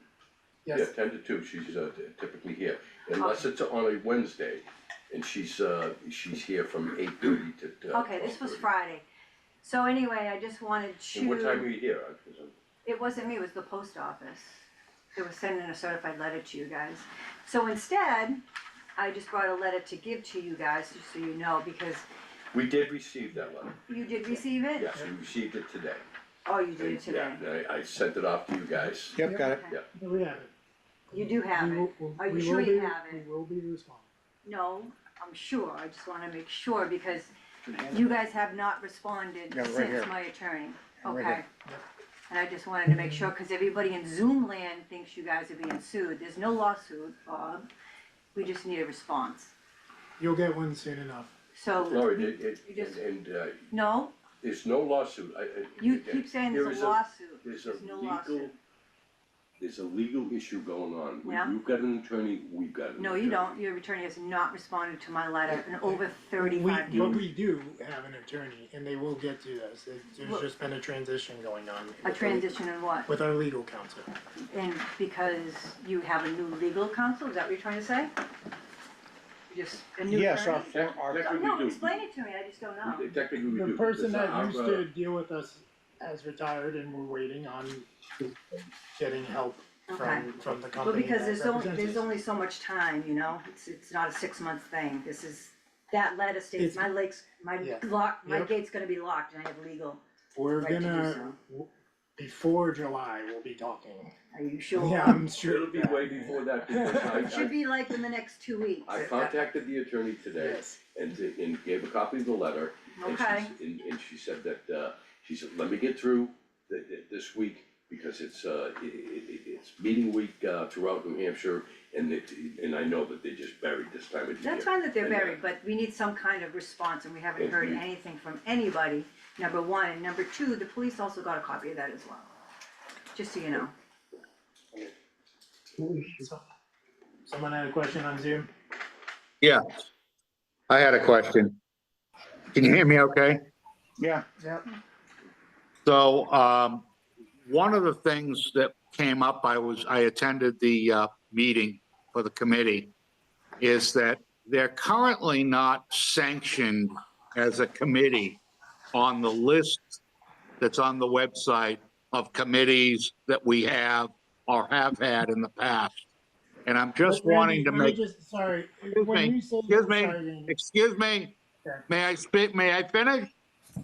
Yeah, Yes, 10 to 2, she's typically here, unless it's on a Wednesday, and she's here from 8:30 to. Okay, this was Friday. So anyway, I just wanted to. And what time were you here? It wasn't me, it was the post office. It was sending a certified letter to you guys. So instead, I just brought a letter to give to you guys, just so you know, because We did receive that letter, you did receive it? yes, we received it today. Oh, you did it today? Yeah, I sent it off to you guys. Yep, got it. Okay. we have it. You do have We it? will- Are you we sure will you be- have it? We will be responding. No, I'm sure, I just wanna make sure, because you guys have not responded Yeah, right since here. my attorney. Right Okay. here. And I just wanted to make sure, cause everybody in Zoom land thinks you guys are being sued, there's no lawsuit, Bob. We just need a response. You'll get one soon enough. So, Lori, you just- there's no, no lawsuit, you keep saying there there's is a lawsuit, there's there's a no legal, lawsuit. there's a legal issue going on. Yeah. You've got an attorney, we've got an attorney. No, you don't, your attorney has not responded to my letter in over 35 But days. we do have an attorney, and they will get to us. There's Well- just been a transition going on. A transition in what? With our legal counsel. And because you have a new legal counsel, is that what you're trying to say? Just a new Yes, attorney? Technically No, we do. explain it to me, I just don't know. Technically we do. The person because that our, used to deal with us has retired, and we're waiting on getting help Okay. from the Well, company because that there's represents us. only so much time, you know, it's not a 6-month thing, this is, that letter states It's- my yeah. my Yep. gate's gonna be locked and I have legal, We're right to do gonna, before July, we'll be talking. are you sure? Yeah, I'm sure. It'll be way before that, because It should be like in the next 2 weeks. I contacted the attorney today Yes. and gave a copy of the letter. And Okay. and she said that, she said, let me get through this week, because it's meeting week, throughout New Hampshire, and I know that they're just buried this time of year. That's fine that they're And, buried, but we need some kind of response, and we haven't And heard we- anything from anybody, number one, and number two, the police also got a copy of that as well. Just so you know. Someone had a question on Zoom? Yeah. I had a question. Can you hear me okay? Yeah, Yep. So, one of the things that came up, I attended the, meeting for the committee, is that they're currently not sanctioned as a committee on the list that's on the website of committees that we have or have had in the past. And I'm just But Randy, wanting to let me make, just, sorry, excuse when me, you say, excuse me, sorry, Randy. excuse me, Okay. may I speak, may I finish?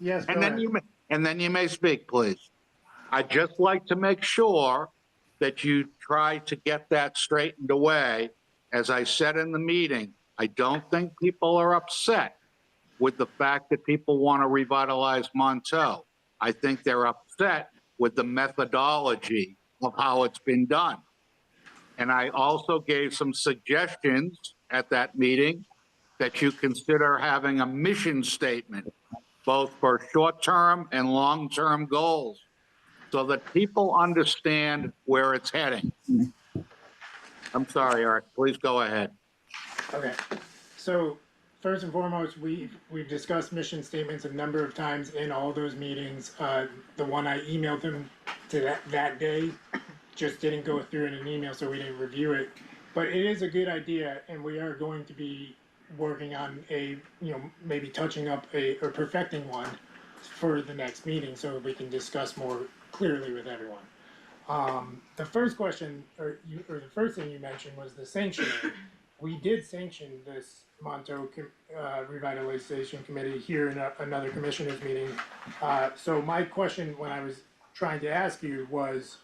Yes, go And then ahead. you may, and then you may speak, please. I'd just like to make sure that you try to get that straightened away. As I said in the meeting, I don't think people are upset with the fact that people want to revitalize Montel. I think they're upset with the methodology of how it's been done. And I also gave some suggestions at that meeting that you consider having a mission statement, both for short-term and long-term goals, so that people understand where it's heading. I'm sorry, Eric, please go ahead. Okay, so first and foremost, we've discussed mission statements a number of times in all those meetings. The one I emailed them to that day just didn't go through in an email, so we didn't review it. But it is a good idea, and we are going to be working on maybe touching up or perfecting one for the next meeting, so we can discuss more clearly with everyone. The first question, or the first thing you mentioned was the sanctioning. We did sanction this Monto Revitalization Committee here in another commissioners meeting. So my question when I was trying to ask you was,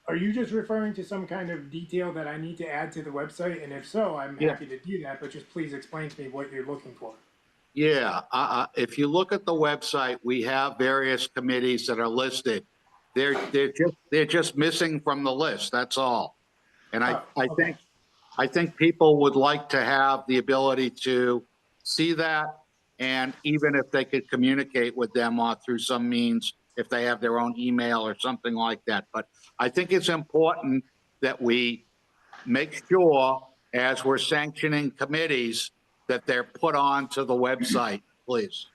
are you just referring to some kind of detail that I need to add to the website? And if so, I'm Yeah. happy to do that, but just please explain to me what you're looking for. Yeah, if you look at the website, we have various committees that are listed. They're just missing from the list, that's all. And Okay. I think people would like to have the ability to see that, and even if they could communicate with them through some means, if they have their own email or something like that. But I think it's important that we make sure, as we're sanctioning committees, that they're put onto the website, please.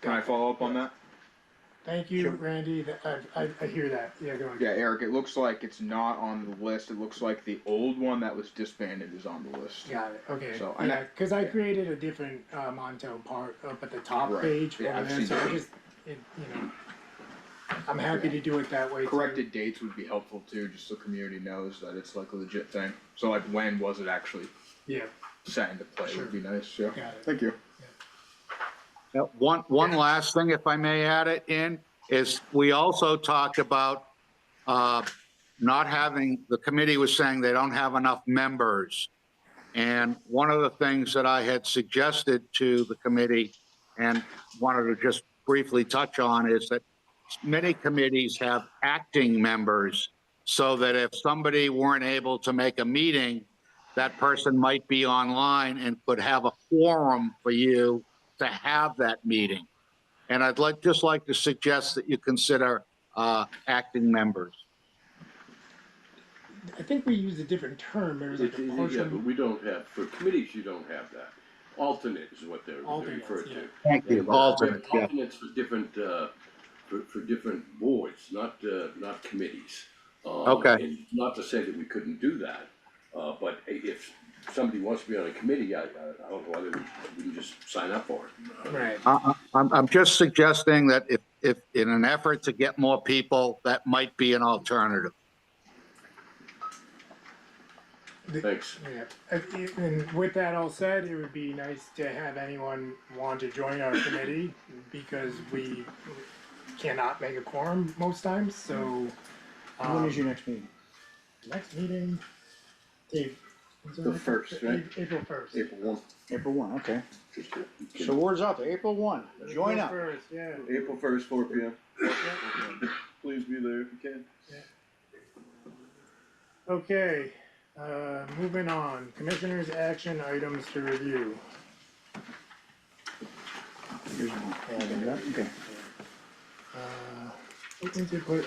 Can I follow up on that? Thank you, Randy. I hear that. Yeah, go ahead. Yeah, Eric, it looks like it's not on the list. It looks like the old one that was disbanded is on the list. Got it. Okay. So, Yeah, because I created a different Monto part up at the top Right. page Yeah, over I've there, seen so that. I'm happy to do it that way. Corrected dates would be helpful too, just so community knows that it's like a legit thing. So like when was it actually Yeah. set into play Sure. would be nice, yeah. Got it. Thank you. Now, one last thing, if I may add it in, is we also talked about not having, the committee was saying they don't have enough members. And one of the things that I had suggested to the committee and wanted to just briefly touch on is that many committees have acting members, so that if somebody weren't able to make a meeting, that person might be online and could have a quorum for you to have that meeting. And I'd just like to suggest that you consider acting members. I think we use a different term. There was like a Yeah, partial. but we don't have, for committees, you don't have that. Alternate is what they're Alternates, referred yeah. to. Thank you. And, Alternate, we yeah. have alternates for different, for different boards, not committees. Okay. And not to say that we couldn't do that, but if somebody wants to be on a committee, I don't know why they wouldn't just sign up for it. Right. I'm just suggesting that if in an effort to get more people, that might be an alternative. Thanks. Yeah. And with that all said, it would be nice to have anyone want to join our committee because we cannot make a quorum most times. So. When is your next meeting? Next meeting, Dave. when's our The next- 1st, right? April 1st. April 1. April 1, okay. Just So word's out there, April 1. Join up. April 1st, yeah. April 1st, 4 p.m. Please be there if you can. Okay, moving on, commissioners' action items to review. Here's one. Okay.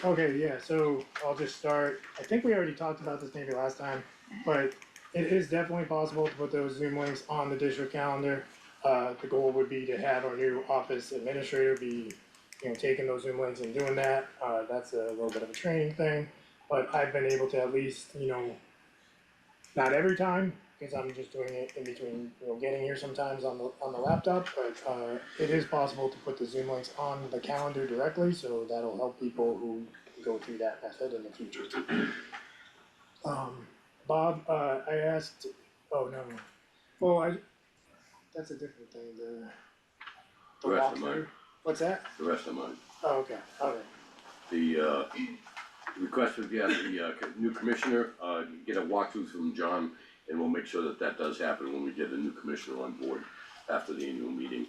Okay, yeah, so I'll just start, I think we already talked about this maybe last time, but it is definitely possible to put those Zoom links on the district calendar. The goal would be to have our new office administrator be, taking those Zoom links and doing that. That's a little bit of a training thing, but I've been able to at least, not every time, because I'm just doing it in between, getting here sometimes on the laptop, but it is possible to put the Zoom links on the calendar directly, so that'll help people who go through that method in the future. Bob, I asked, oh, no, well, that's a different thing, the The rest of walkthrough. mine. What's that? The rest of mine. Oh, okay, okay. The, request for the new commissioner, get a walkthrough from John, and we'll make sure that that does happen when we get a new commissioner on board after the annual meeting.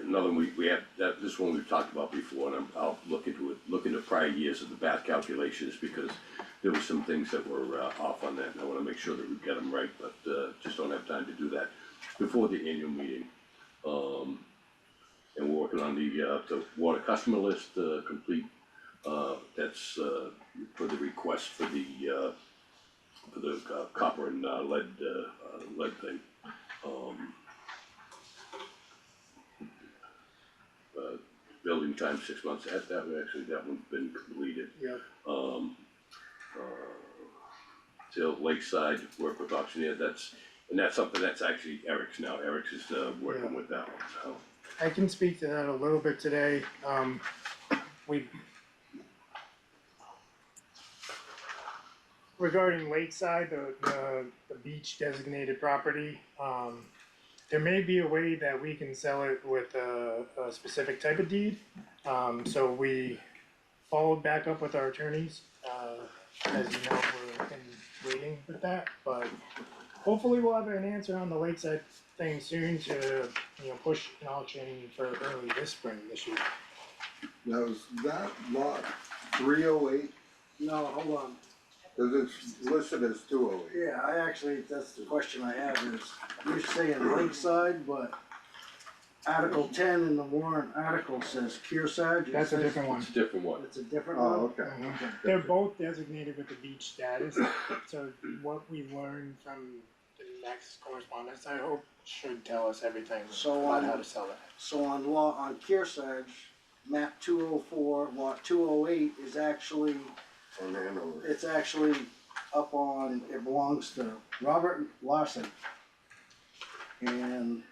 Another one, we have, this one we've talked about before, and I'll look into it, look into prior years of the bath calculations, because there were some things that were, off on that, and I wanna make sure that we get them right, but, just don't have time to do that before the annual meeting. And we're working on the water customer list, complete, that's, for the request for the copper and, lead thing. Building time 6 months, that one's been completed. Yep. Till Lakeside, work with auctioneer, that's something that's actually Eric's now, Eric's is, working with that one, so. I can speak to that a little bit today. Regarding Lakeside, the beach designated property, there may be a way that we can sell it with a specific type of deed. So we followed back up with our attorneys. As you know, we're waiting with that, but hopefully we'll have an answer on the Lakeside thing soon to, push an auction for early this spring this year. Now, is that lot 308? No, hold on. Cause it's listed as 208. Yeah, that's the question I have is, you're saying Lakeside, but Article 10 in the warrant article says Kearsarge. That's a different one. It's a different one. It's a different one? Oh, okay. They're both designated with the beach status, so what we learned from the next correspondence, I hope, should tell us everything about how to sell it. So on Kearsarge, map 204, lot 208 is actually, On Hanover. it's actually up on, it belongs to Robert Larson. And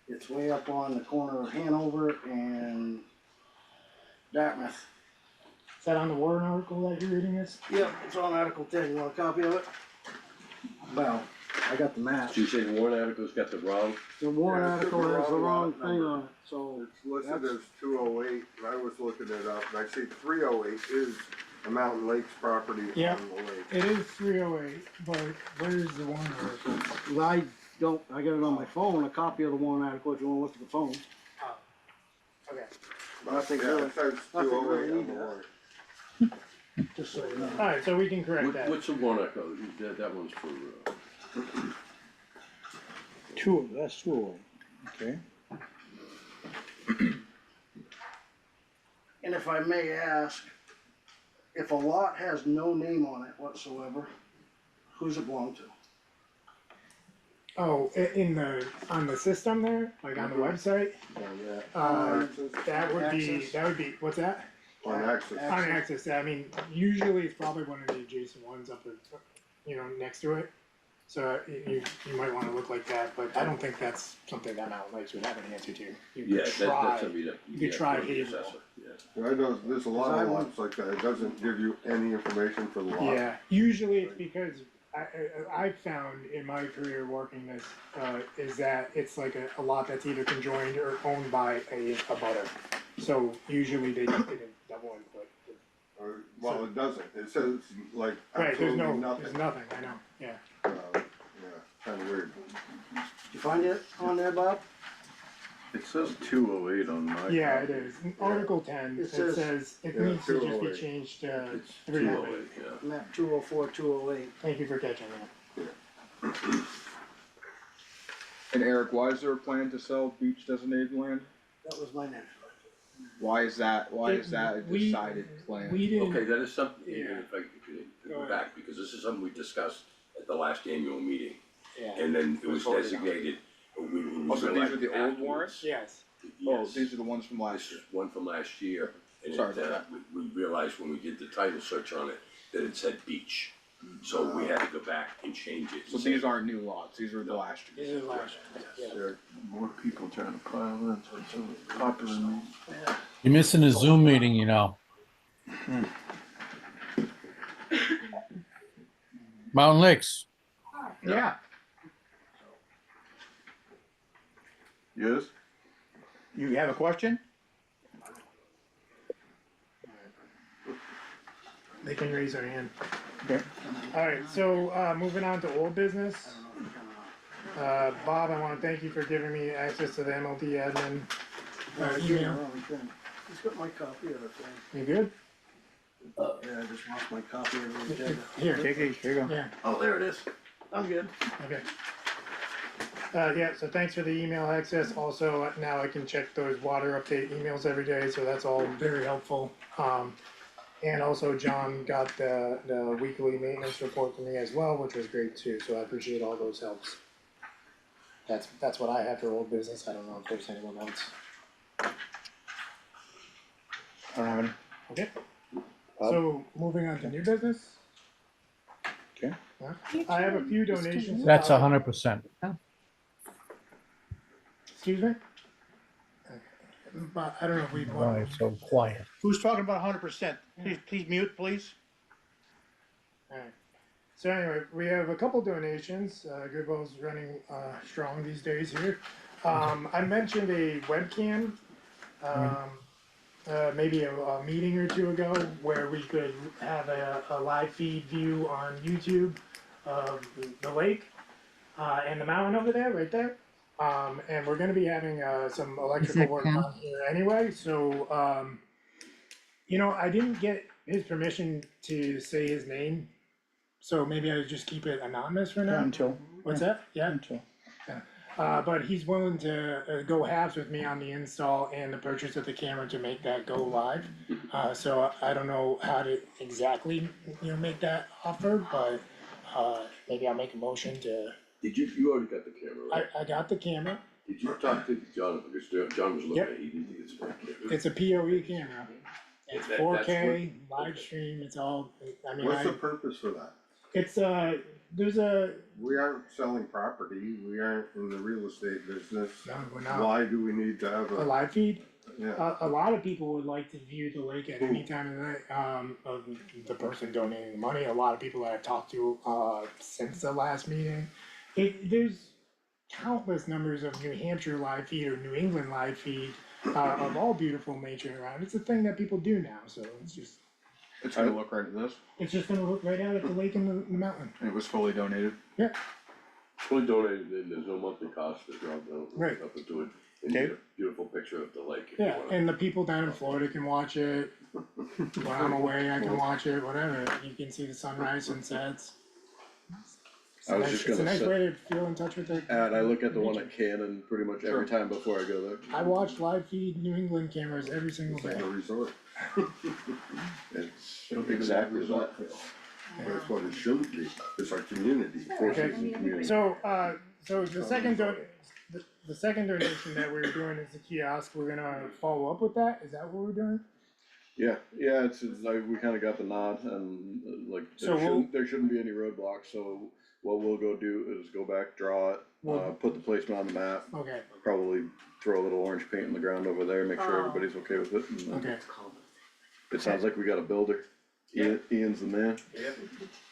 it's way up on the corner of Hanover and Dartmouth. Is that on the warrant article that you're reading this? Yep, it's on Article 10, you want a copy of it? Well, I got the map. So you say the warrant article's got the wrong, The warrant Yeah, it's the article has the wrong wrong lot thing number. on it, so. It's listed That's- as 208, and I was looking it up, and I see 308 is the Mountain Lakes property Yeah. on the lake. It is 308, but where's the warrant article? I got it on my phone, a copy of the warrant article if you wanna look at the phone. Okay. Nothing Yeah, really- it says nothing 208 really on the needed. warrant. Just so you know. Alright, so we can correct that. what's the warrant article, that one's for, That's 208, okay. And if I may ask, if a lot has no name on it whatsoever, who's it belong to? Oh, on the system there, like on the website, that would be, what's that? On access. On access, I mean, usually it's probably one of the adjacent ones up, next to it. So you might wanna look like that, but I don't think that's something that Mountain Lakes would have an answer to. You yeah, could that's try, something that. you could try Hazel. I know there's a lot of lots like that, it doesn't give you any information for the lot. Yeah, usually it's because I've found in my career working this, is that it's like a lot that's either conjoined or owned by a butter. So usually they just did a double input. Well, it doesn't, it says like Right, there's absolutely no, nothing. there's nothing, I know, yeah. Yeah, kinda weird. Did you find it on there, Bob? It says 208 on my. Yeah, it is. In Article 10, It it says- says it Yeah, needs to just be 208. changed to It's 308. 208, yeah. Map 204, 208. Thank you for catching that. And Eric, why is there a plan to sell beach designated land? That was my next. Why is that a We- decided plan? We didn't. Okay, that is something, Yeah. even if I could Go go ahead. back, because this is something we discussed at the last annual meeting. Yeah. And then it was voted on. designated, we Oh, so these realized are the old afterwards. warrants? Yes. Oh, Yes. these are the ones from last This year. is one from last year, and Sorry about we realized when we did the title search on it, that it said beach. So we had to go back and change it. So these aren't new lots, these are the last year. This is last year. Yeah. More people trying to pile in, so it's so popular. You're missing a Zoom meeting, Mountain Lakes. Yeah. Yes? You have a question? They can raise their hand. Okay. Alright, so, moving on to old business. Bob, I wanna thank you for giving me access to the MLD admin, email. He's got my copy of the thing. You good? Yeah, I just lost my copy of the agenda. Here, Take these, here you go. yeah, Oh, there it is. I'm good. okay. Yeah, so thanks for the email access. Also, now I can check those water update emails every day, so that's all very helpful. And also John got the weekly maintenance report to me as well, which was great too, so I appreciate all those helps. That's what I have for old business. I don't know if there's anyone else. I don't have any. Okay. So, moving on to new business. Okay. I have a few donations. That's 100%. Excuse me? But I don't know if we Why want. so quiet? Who's talking about 100%? Please mute, please. Alright. So anyway, we have a couple donations. Goodwill's running strong these days here. I mentioned a webcam, maybe a meeting or two ago, where we could have a live feed view on YouTube of the lake and the mountain over there, right there. And we're gonna be having some electrical work on here anyway, so you know, I didn't get his permission to say his name, so maybe I would just keep it anonymous for now. Until. What's that? Yeah. Until. But he's willing to go halves with me on the install and the purchase of the camera to make that go live. So I don't know how to exactly, you know, make that offer, but maybe I'll make a motion to. You already got the camera, right? I got the camera. Did you talk to John, because John was looking Yep. at it, he didn't think it's a great camera. It's a PoE camera. It's That's 4K, what- live stream, it's all, I mean, What's the purpose for that? it's there's a, We aren't selling property, we aren't in the real estate business. no, we're not, Why do we need to have a a, live feed. yeah, A lot of people would like to view the lake at any time of the night, of the person donating the money, a lot of people that I've talked to, since the last meeting. There's countless numbers of New Hampshire live feed or New England live feed, of all beautiful nature around, it's a thing that people do now, so it's just, It's gonna look right at this, it's just gonna look right out at the lake and the mountain. it was fully donated. Fully donated, and there's no monthly cost to drop down, Right. nothing to it, and you get a beautiful picture of the lake if you Yeah, wanna. and the people down in Florida can watch it, when I'm away, I can watch it, whatever, you can see the sunrise, sunsets. It's I was nice- just It's a gonna nice say- way to feel in touch with the. And I look at the one at Canon pretty much every time before I go there. I watch live feed New England cameras every single it's like day. a resort, It's exactly that. that's what it should be, it's our community. Okay, so, so the second the second donation that we were doing is the kiosk, we're gonna follow up with that, is that what we're doing? Yeah, it's like, we kinda got the nod and like, So there shouldn't be any roadblocks, so what we'll go do is go back, draw it, put the placement on the map. Okay, Probably throw a little orange paint in the ground over there, make sure Oh. everybody's okay with it. And okay, it sounds like we got a builder. Ian's the man, Yep.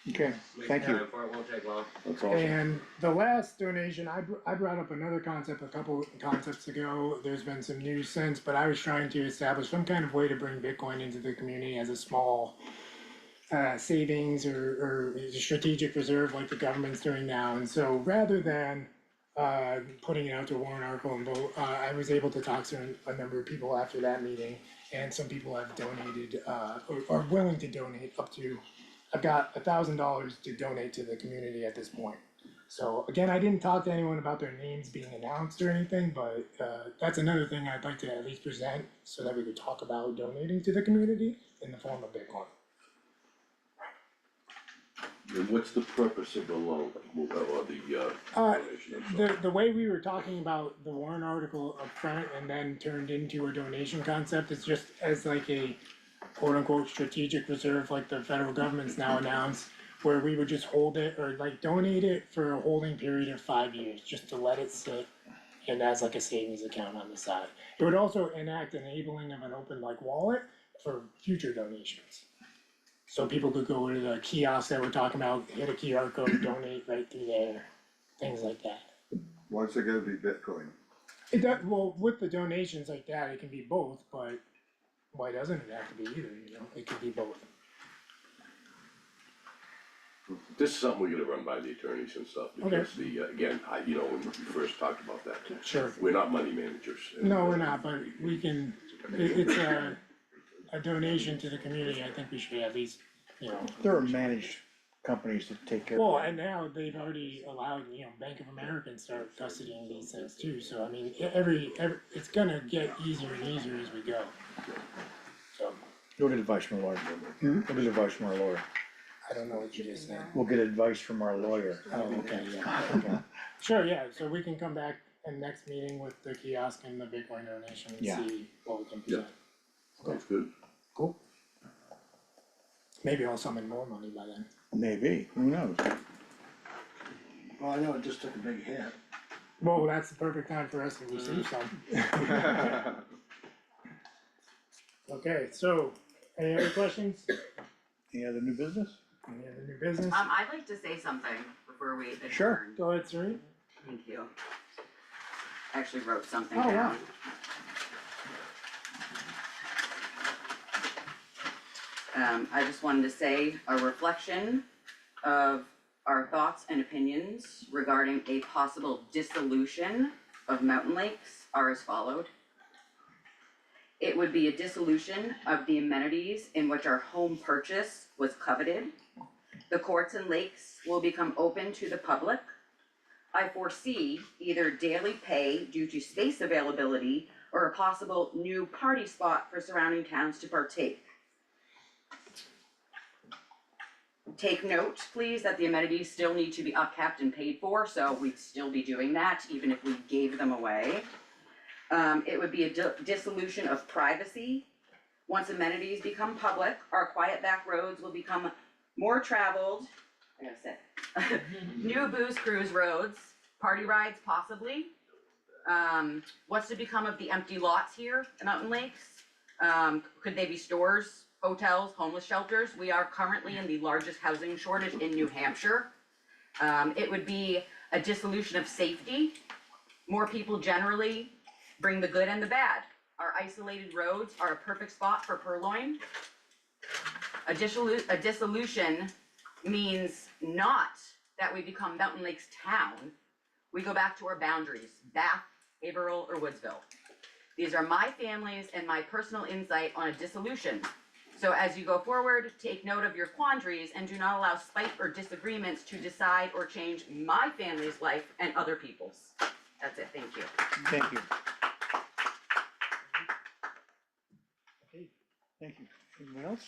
okay, thank you. Time for it, won't take long. that's awesome. And the last donation, I brought up another concept a couple concepts ago, there's been some news since, but I was trying to establish some kind of way to bring Bitcoin into the community as a small savings or a strategic reserve like the government's doing now, and so rather than putting it out to a warrant article and vote, I was able to talk to a number of people after that meeting, and some people have donated, or are willing to donate up to, I've got $1,000 to donate to the community at this point. So again, I didn't talk to anyone about their names being announced or anything, but that's another thing I'd like to at least present so that we could talk about donating to the community in the form of Bitcoin. And what's the purpose of the loan, or the donation, I'm sorry? The way we were talking about the warrant article up front and then turned into a donation concept is just as like a quote unquote strategic reserve like the federal government's now announced, where we would just hold it or like donate it for a holding period of 5 years, just to let it sit and as like a savings account on the side. It would also enact enabling of an open like wallet for future donations. So people could go to the kiosk that we're talking about, hit a QR code, donate right through there, things like that. What's it gonna be Bitcoin? It does, well, with the donations like that, it can be both, but why doesn't it have to be either, you know, it could be both. This is something we gotta run by the attorneys and stuff, because again, when we first talked about that, Sure. we're not money managers. No, we're not, but we can, it's a donation to the community, I think we should at least, you know. There are managed companies that take care of Well, and now they've already allowed, Bank of America and start custodying these things too, so I mean, every, it's gonna get easier and easier as we go. So, You'll get advice from a lawyer. We'll get advice from our lawyer. I don't know what you just said. We'll get advice from our lawyer. Oh, okay, yeah, okay. Sure, yeah, so we can come back in next meeting with the kiosk and the Bitcoin donation and Yeah. see what we can Yeah. present. Sounds good. Cool. Maybe I'll summon more money by then. Maybe, who knows? Well, I know it just took a big hit. Well, that's the perfect time for us to receive some. Okay, so, any other questions? Any other new business? Any other new business? I'd like to say something before we adjourn. Sure. Go ahead, Suri. Thank you. I actually wrote something Oh, down. wow. I just wanted to say a reflection of our thoughts and opinions regarding a possible dissolution of Mountain Lakes are as followed. It would be a dissolution of the amenities in which our home purchase was coveted. The courts and lakes will become open to the public. I foresee either daily pay due to space availability or a possible new party spot for surrounding towns to partake. Take note, please, that the amenities still need to be upkept and paid for, so we'd still be doing that even if we gave them away. It would be a dissolution of privacy. Once amenities become public, our quiet back roads will become more traveled. I gotta sit. New booze cruise roads, party rides possibly. What's to become of the empty lots here at Mountain Lakes? Could they be stores, hotels, homeless shelters? We are currently in the largest housing shortage in New Hampshire. It would be a dissolution of safety. More people generally bring the good and the bad. Our isolated roads are a perfect spot for purloin. A dissolution means not that we become Mountain Lakes town. We go back to our boundaries, Bath, Haverhill, or Woodsville. These are my family's and my personal insight on a dissolution. So as you go forward, take note of your quandaries and do not allow spite or disagreements to decide or change my family's life and other people's. That's it, thank you. Thank you. Okay, thank you. Anyone else?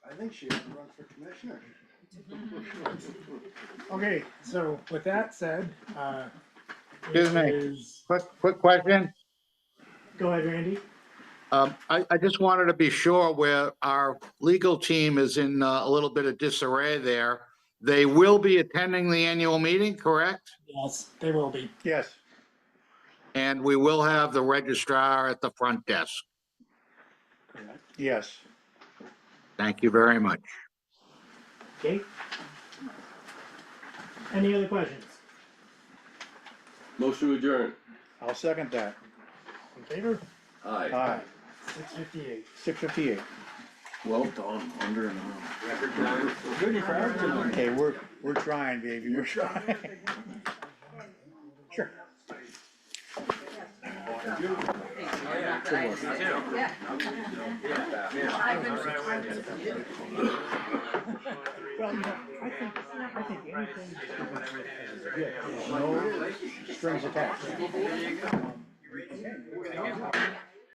I think she ought to run for commissioner. Okay, so with that said, Excuse me. is, Quick question. go ahead, Randy. I just wanted to be sure where our legal team is in a little bit of disarray there. They will be attending the annual meeting, correct? Yes, they will be. Yes. And we will have the registrar at the front desk. Correct. Yes. Thank you very much. Okay. Any other questions? Motion to adjourn. I'll second that. In favor? Aye. Aye. 6:58. 6:58. Well done, under an hour. Okay, we're trying, baby, we're trying. Sure. Well, I think anything is good, no strings attached.